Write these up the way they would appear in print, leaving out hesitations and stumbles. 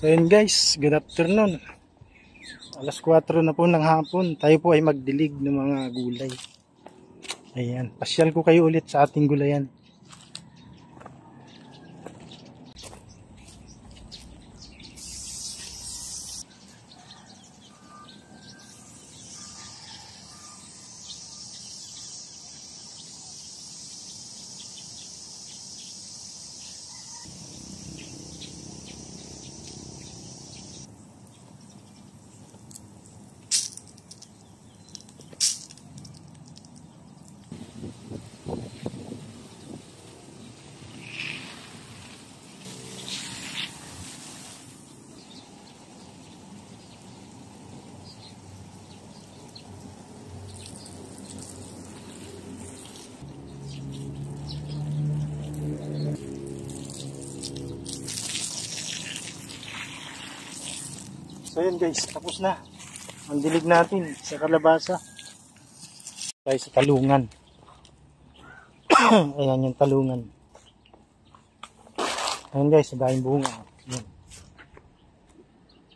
So yun guys, good afternoon. Alas 4 na po ng hapon. Tayo po ay magdilig ng mga gulay. Ayan, pasyal ko kayo ulit sa ating gulayan. So yun guys, tapos na ang dilig natin sa kalabasa. Tayo sa talungan. Ayan yung talungan. Ayan guys, ang daming bunga. Ayan.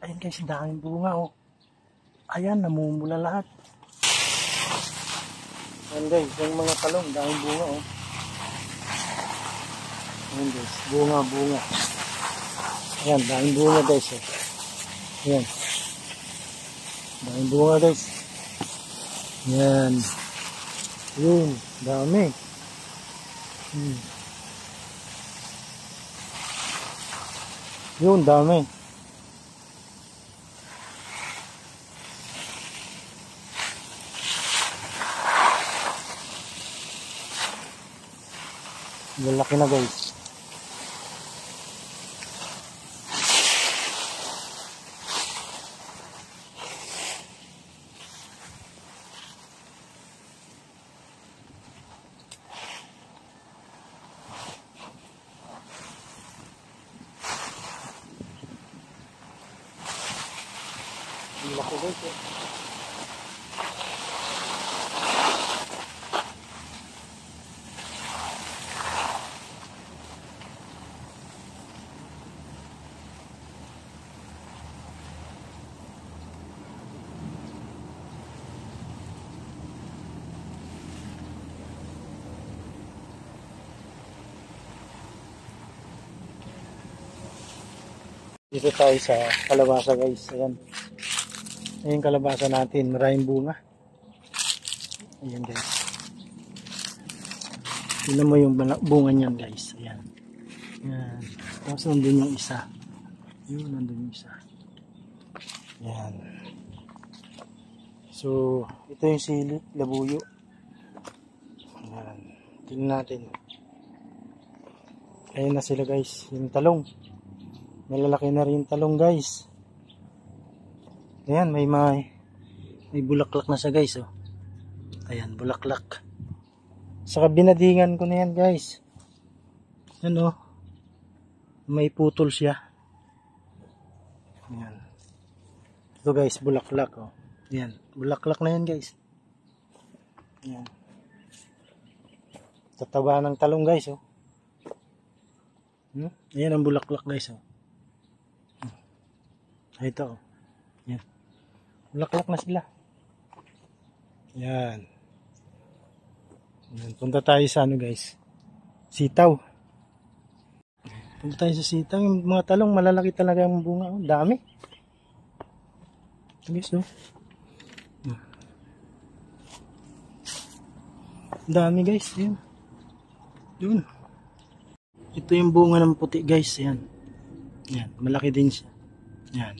Ayan guys, ang daming bunga oh. Ayan, namumula lahat. Ayan guys, yung mga talong, daming bunga oh. Ayan guys, bunga. Ayan, daming bunga guys oh. Ayan. Daming bunga guys. Ayan. Yun. Dami. Yun. Dami. Lalaki na guys. Laki guys eh. Dito tayo sa kalabasa guys. Ayan. Ayan kalabasa natin, maraming bunga. Ayan guys. Tignan mo yung bunga niyan guys. Ayan. Ayan. Tapos nandun yung isa. Yun, nandun yung isa. Ayan. So, ito yung sili, labuyo. Ayan. Tignan natin. Ayan na sila guys. Yung talong. Malalaki na rin yung talong guys. Ayan, may bulaklak na siya guys oh. Ayan, bulaklak. Saka binadingan ko na yan guys. Ayan oh. May putol siya. Ayan. Ito guys, bulaklak oh. Ayan, bulaklak na yan guys. Ayan. Tataba ng talong guys oh. Ayan ang bulaklak guys oh. Ito oh. Ayan. Bulaklak na sila. Yan. Yan. Punta tayo sa ano guys. Sitaw. Punta tayo sa sitaw. Yung mga talong malalaki talaga yung bunga. Oh, dami. Guys oh. Dami guys. Yan. Yun. Ito yung bunga ng puti guys. Yan. Yan. Malaki din siya. Yan.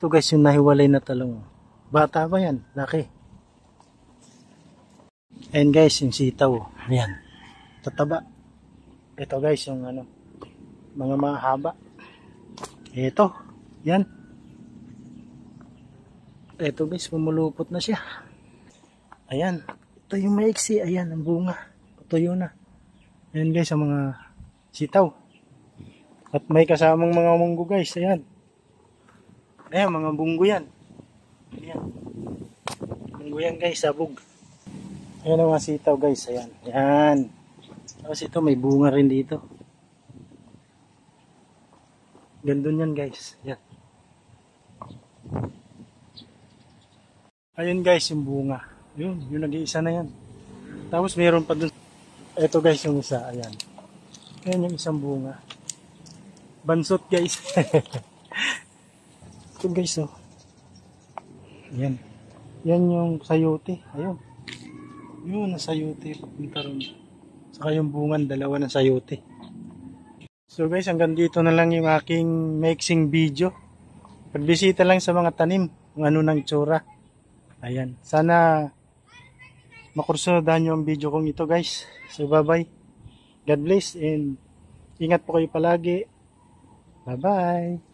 Ito guys yung nahiwalay na talong. Bata pa yan, laki. Ayan guys yung sitaw. Ayan. Tataba. Ito guys yung ano, mga mahaba. Ito. Yan. Ito guys, pumulupot na siya. Ayan. Ito yung maiksi. Ayan ang bunga. Tuyo na. Ayan guys ang mga sitaw. At may kasamang mga munggo guys. Ayan. Ayan, mga bunggo yan. Ayan. Bunggo yan guys, sabog. Ayan ang mga sitaw guys. Ayan. Ayan. Tapos ito, may bunga rin dito. Hanggang doon yan guys. Yan. Ayun guys, yung bunga. Yun, yung nag-iisa na yan. Tapos mayroon pa dun. Ito guys yung isa, ayan. Ayan yung isang bunga. Bansot guys. Ito guys oh. Ayan. Yan yung sayote. Ayun. Yun, ang sayote. Papunta ron. Saka yung bungan, dalawa ng sayote. So guys, hanggang dito na lang yung aking mixing video. Pagbisita lang sa mga tanim, kung ano nang tsura. Ayan. Sana makursunadan nyo ang video kong ito guys. So bye bye. God bless and ingat po kayo palagi. Bye bye.